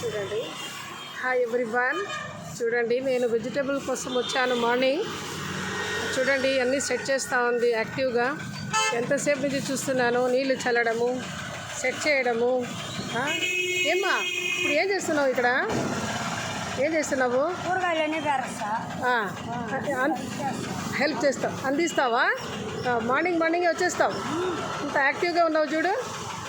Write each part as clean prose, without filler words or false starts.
చూడండి. Hi everyone, చూడండి నేను వెజిటేబుల్ కోసం వచ్చాను. మార్నింగ్ చూడండి అన్నీ సెట్ చేస్తూ ఉంది యాక్టివ్గా. ఎంతసేపు నుంచి చూస్తున్నాను, నీళ్లు చల్లడము, సెట్ చేయడము. ఏమ్మా ఇప్పుడు ఏం చేస్తున్నావు ఇక్కడ? ఏం చేస్తున్నావు? హెల్ప్ చేస్తావు, అందిస్తావా? మార్నింగే వచ్చేస్తావు. ఇంత యాక్టివ్గా ఉన్నావు చూడు.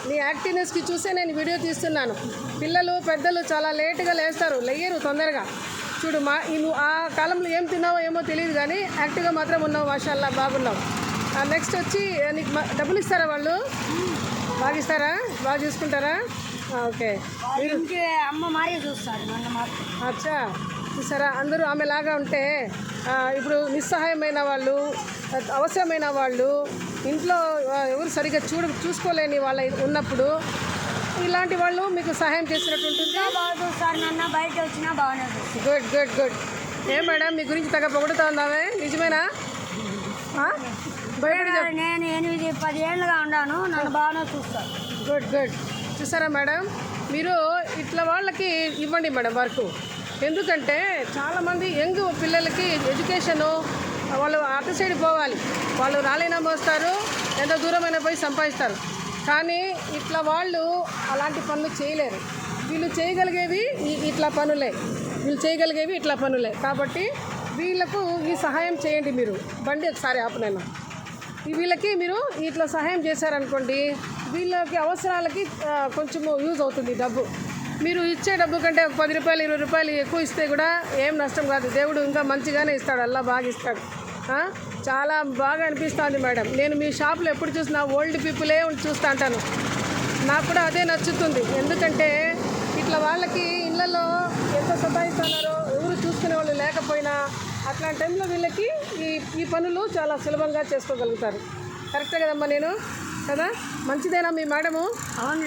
నీ యాక్టివ్నెస్కి చూసే నేను వీడియో తీస్తున్నాను. పిల్లలు పెద్దలు చాలా లేటుగా లేయరు తొందరగా. చూడు నువ్వు ఆ కాలంలో ఏం తిన్నావో ఏమో తెలియదు కానీ యాక్టివ్గా మాత్రం ఉన్నావు. మాషాల్లా బాగున్నావు. నెక్స్ట్ వచ్చి నీకు డబ్బులు ఇస్తారా వాళ్ళు? బాగా ఇస్తారా? బాగా చూసుకుంటారా? ఓకే. అమ్మ మారే చూస్తారు. అచ్చా, చూసారా? అందరూ ఆమెలాగా ఉంటే ఇప్పుడు నిస్సహాయమైన వాళ్ళు, అవసరమైన వాళ్ళు, ఇంట్లో ఎవరు సరిగ్గా చూసుకోలేని వాళ్ళ ఉన్నప్పుడు ఇలాంటి వాళ్ళు మీకు సహాయం చేసినట్టు ఉంటుంది. బయట వచ్చినా బాగానే. గుడ్. ఏం మేడం మీ గురించి తగ్గ పొగుడుతా ఉన్నావే, నిజమేనా? బయట నేను 8-10 ఏళ్ళుగా ఉన్నాను, నన్ను బాగానే చూస్తాను. గుడ్. చూసారా మేడం, మీరు ఇట్లా వాళ్ళకి ఇవ్వండి మేడం వర్క్. ఎందుకంటే చాలామంది యంగ్ పిల్లలకి ఎడ్యుకేషను వాళ్ళు అటు సైడ్ పోవాలి, వాళ్ళు రాలేనా మోస్తారు, ఎంత దూరమైనా పోయి సంపాదిస్తారు. కానీ ఇట్లా వాళ్ళు అలాంటి పనులు చేయలేరు. వీళ్ళు చేయగలిగేవి ఇట్లా పనులే. కాబట్టి వీళ్ళకు ఈ సహాయం చేయండి. మీరు బండి ఒకసారి ఆపునైనా వీళ్ళకి మీరు ఇట్లా సహాయం చేశారనుకోండి, వీళ్ళకి అవసరాలకి కొంచెము యూజ్ అవుతుంది డబ్బు. మీరు ఇచ్చే డబ్బు కంటే ఒక 10 రూపాయలు 20 రూపాయలు ఎక్కువ ఇస్తే కూడా ఏం నష్టం కాదు. దేవుడు ఇంకా మంచిగానే ఇస్తాడు, అల్లా బాగా ఇస్తాడు. చాలా బాగా అనిపిస్తుంది మేడం. నేను మీ షాప్లో ఎప్పుడు చూసినా ఓల్డ్ పీపులే చూస్తూ ఉంటాను. నాకు కూడా అదే నచ్చుతుంది. ఎందుకంటే ఇట్లా వాళ్ళకి ఇళ్ళల్లో ఎంత సంపాదిస్తున్నారో ఎవరు చూసుకునే వాళ్ళు లేకపోయినా అట్లాంటి టైంలో వీళ్ళకి ఈ పనులు చాలా సులభంగా చేసుకోగలుగుతారు. కరెక్టే కదమ్మా? నేను కదా? మంచిదేనా మీ మేడము? అవును.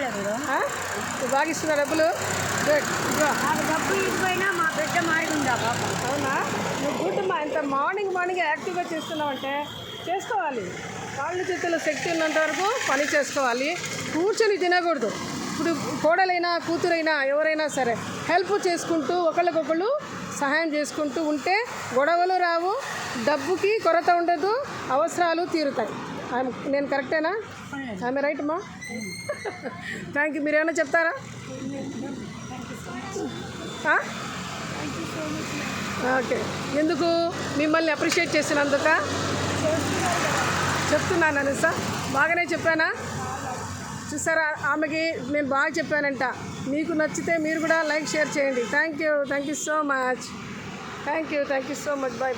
బాగా ఇస్తున్నా డబ్బులు? డబ్బు ఇచ్చిపోయినా మా బిడ్డ మారిందా? అవునా? నువ్వు గుడ్డమ్మా, ఎంత మార్నింగ్ యాక్టివ్గా చేస్తున్నావంటే చేసుకోవాలి. కాళ్ళు చేతుల శక్తి ఉన్నంత వరకు పని చేసుకోవాలి. కూర్చొని తినకూడదు. ఇప్పుడు కోడలైనా కూతురైనా ఎవరైనా సరే హెల్ప్ చేసుకుంటూ ఒకళ్ళకొకళ్ళు సహాయం చేసుకుంటూ ఉంటే గొడవలు రావు, డబ్బుకి కొరత ఉండదు, అవసరాలు తీరుతాయి. నేను కరెక్టేనా? ఆమె రైట్ అమ్మా? Thank you. మీరు ఏమైనా చెప్తారా? ఓకే. ఎందుకు? మిమ్మల్ని అప్రిషియేట్ చేసినందుక చెప్తున్నాను సార్. బాగానే చెప్పానా? చూసారా, ఆమెకి నేను బాగా చెప్పానంట. మీకు నచ్చితే మీరు కూడా లైక్ షేర్ చేయండి. Thank you so much. Bye.